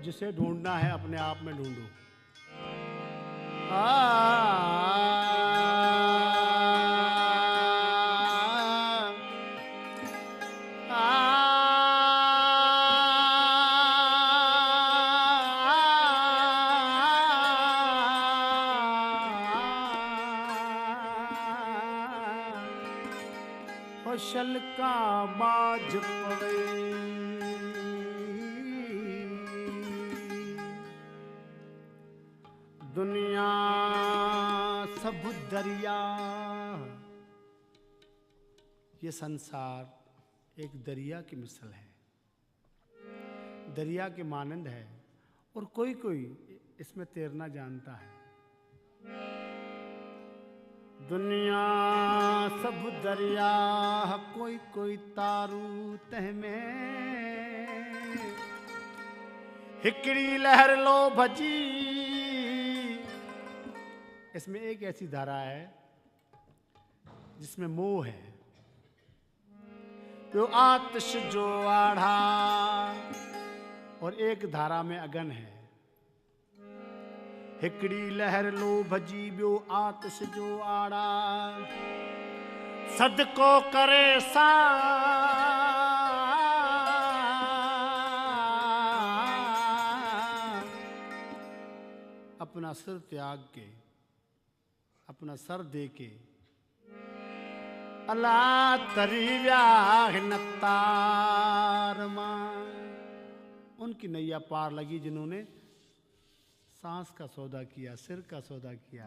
जिसे ढूंढना है अपने आप में ढूंढो। शल का बाज पड़े दुनिया सब दरिया। ये संसार एक दरिया की मिसल है, दरिया के मानंद है, और कोई कोई इसमें तैरना जानता है। दुनिया सब दरिया कोई कोई तारू तह में, हिकड़ी लहर लो भजी। इसमें एक ऐसी धारा है जिसमें मोह है, तो आतिश जो आढ़ा, और एक धारा में अगन है। हिकड़ी लहर लो भजी बियो आतिश जो आड़ा, सदको करे सा अपना सिर त्याग के, अपना सर दे के। अल्लाह तरी व्याह नतार मां, उनकी नैया पार लगी जिन्होंने सांस का सौदा किया, सिर का सौदा किया।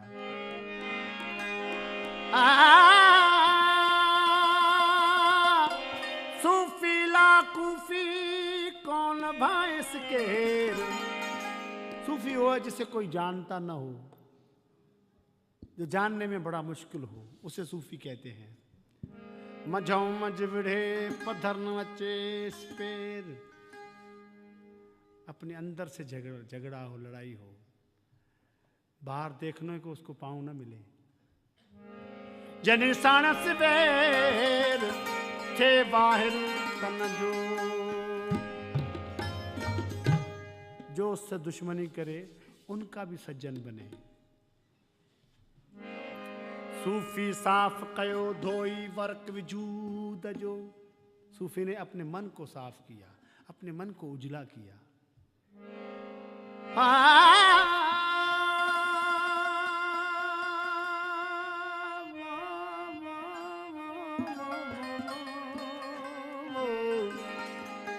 सूफी लाकूफी कौन भैंस के, सूफी हो जिसे कोई जानता ना हो, जो जानने में बड़ा मुश्किल हो, उसे सूफी कहते हैं। मझौ मजविड़े पत्थर नचे पैर, अपने अंदर से झगड़ा हो, लड़ाई हो, बाहर देखने को उसको पाँव न मिले। जन साणस बेर थे बाहर तन जो उससे दुश्मनी करे उनका भी सज्जन बने। सूफी साफ कयो धोई वर्क विजूद जो, सूफी ने अपने मन को साफ किया, अपने मन को उजला किया।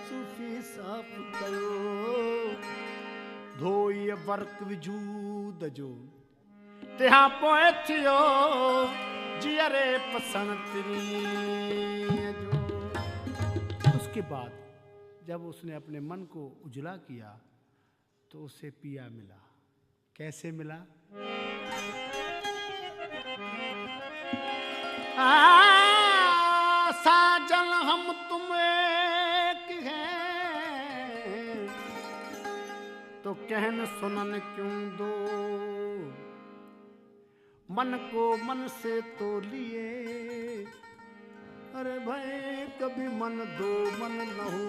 सूफी साफ कयो धोई वर्क विजूद जो, तिहा पोए थियो जियरे पसंद जो। उसके बाद जब उसने अपने मन को उजला किया तो उसे पिया मिला। कैसे मिला? साजन हम तुम एक हैं, तो कहन सुनन क्यों दो, मन को मन से तो लिए, अरे भाई कभी मन दो मन न हो।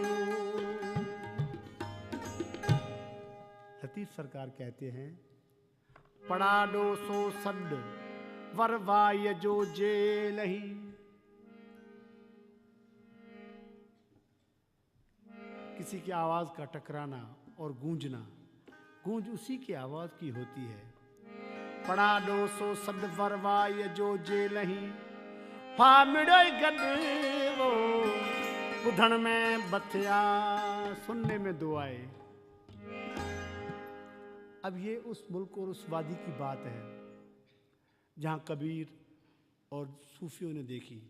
लतीफ सरकार कहते हैं, पड़ा डो सो सड वरवाय जो जेल ही। किसी की आवाज का टकराना और गूंजना, गूंज उसी की आवाज की होती है। पड़ा डो सो सड वरवाय जो जेल ही, फामिड़ो गड वो बुधन में बथिया, सुनने में दुआए। अब ये उस मुल्क और उस वादी की बात है जहां कबीर और सूफियों ने देखी।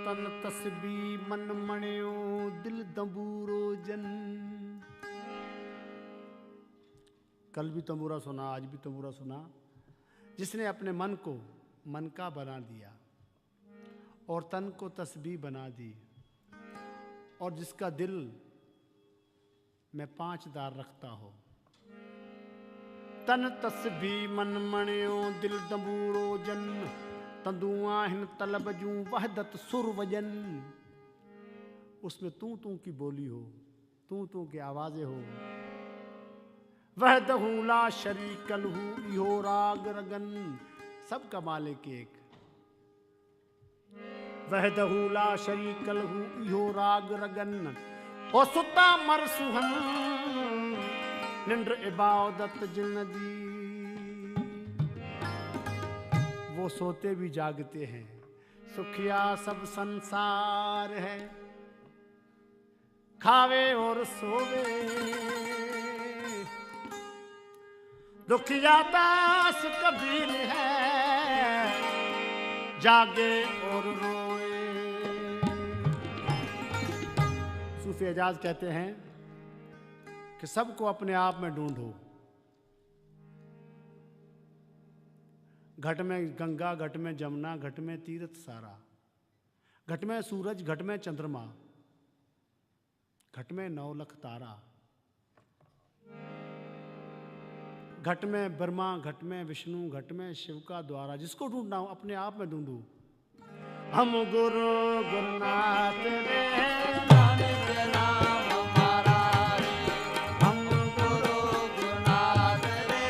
तन तस्बी मन मणियो दिल दंबूरो जन। कल भी तंबूरा सुना, आज भी तंबूरा सुना, जिसने अपने मन को मन का बना दिया। और तन को तस्बीह बना दी, और जिसका दिल मैं 5 दार रखता हो। तन तस्बीह मन मणियो दिल दबूरो जन, तंदुआ हिन तलब जूं वहदत सुर वजन। उसमें तू तू की बोली हो, तू तू की आवाजें हो। वहदहू ला शरीक लहू इहो राग रगन, सबका मालिक एक। वहदहू ला शरीक लहू इहो राग रगन, ओ सुता मर सुहन निंद्र इबादत जिन दी। वो सोते भी जागते हैं, सुखिया सब संसार है, खावे और सोवे। दुखिया दास कबीर है, जागे और रोए। सूफी एजाज कहते हैं कि सबको अपने आप में ढूंढो। घट में गंगा, घट में जमुना, घट में तीर्थ सारा, घट में सूरज, घट में चंद्रमा, घट में 9 लाख तारा, घट में ब्रह्मा, घट में विष्णु, घट में शिव का द्वारा। जिसको ढूंढना हो अपने आप में ढूंढो। हम गुरु गुरुनाथ रे, नानक नाम हमारा रे। हम गुरु गुरुनाथ रे,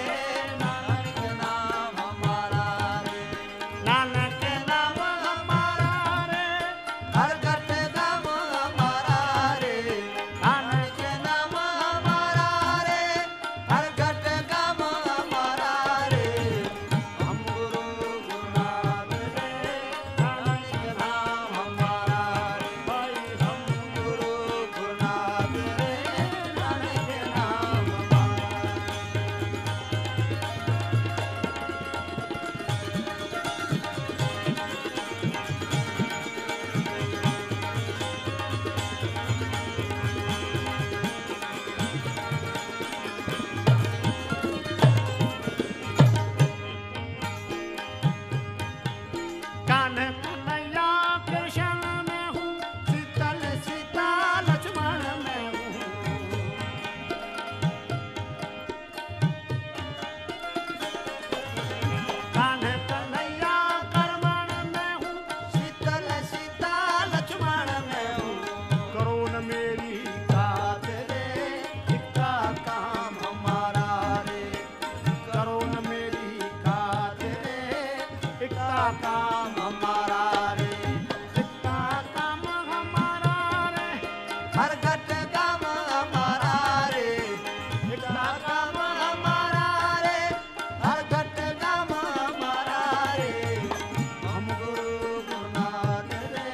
नानक नाम हमारा रे। नानक नाम हमारा रे, हर घट धाम हमारा रे। नानक नाम हमारा रे, हर घट धाम हमारा रे। हम गुरु गुरुनाथ रे, नानक नाम हमारा रे। भाई हम गुरु गुरुनाथ रे, नानक नाम हमारा कान्ह कन्हैया कृष्ण में हूँ, शीतल सीता लक्ष्मण में हूँ। कान्ह कन्हैया करमण में हूँ, शीतल सीता लक्ष्मण में हूँ। करो न मेरी खातिर इक्का काम हमारा रे। करो न मेरी खातिर इक्का काम हमारा रे। इक्का काम हमारा रे, हर घट काम हमारा रे। इक्का काम हमारा रे, हर घट काम हमारा रे। हम गुरु गुरुनाथ रे,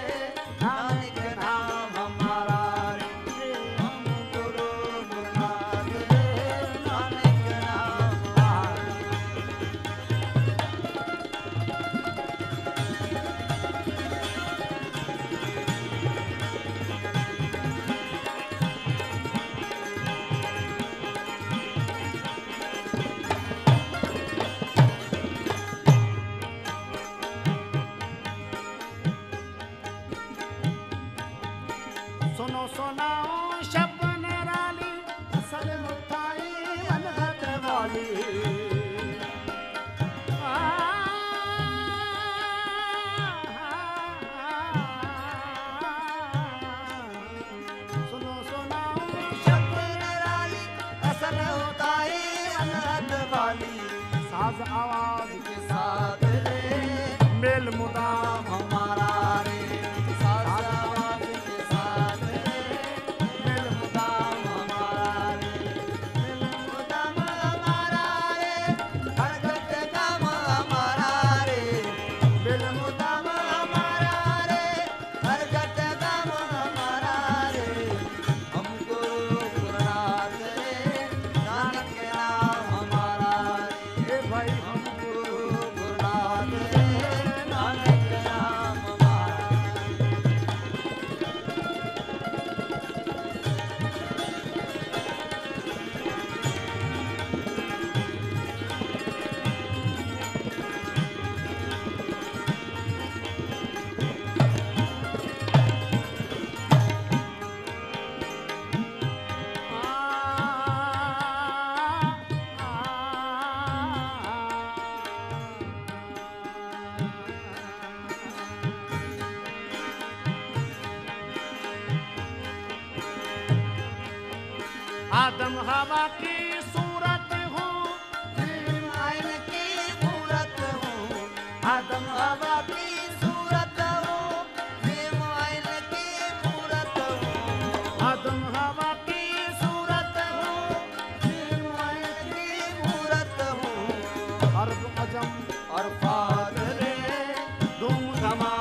नानक नाम हमारा रे। हम गुरु गुरुनाथ रे, नानक नाम हमारा रे। सुनो सुनाओ शब्द निराली, असल मुताई अनहद वाली। सुनो सुनाओ शब्द निराली, असल मुताई अनहद वाली। साज आवाज के साथ रे, मेल मुदाम हमारा रे। साज आवाज के साथ रे, मेल मुदाम हमारा रे। मेल मुदाम हमारा रे, हर घट काम हमारा रे। मेल मुदाम हमारा रे, हर घट काम हमारा रे। हम गुरु गुरुनाथ रे, नानक नाम हमारा रे। भाई हम गुरु गुरुनाथ रे, नानक नाम आदम हवा की सूरत हूँ, आइन की मूरत हूँ, आदम हवा की सूरत हूँ, आइन की मूरत हूँ, आदम हवा की सूरत हूँ, आइन की मूरत हूँ, अरब अजम और फादरे धूम धमा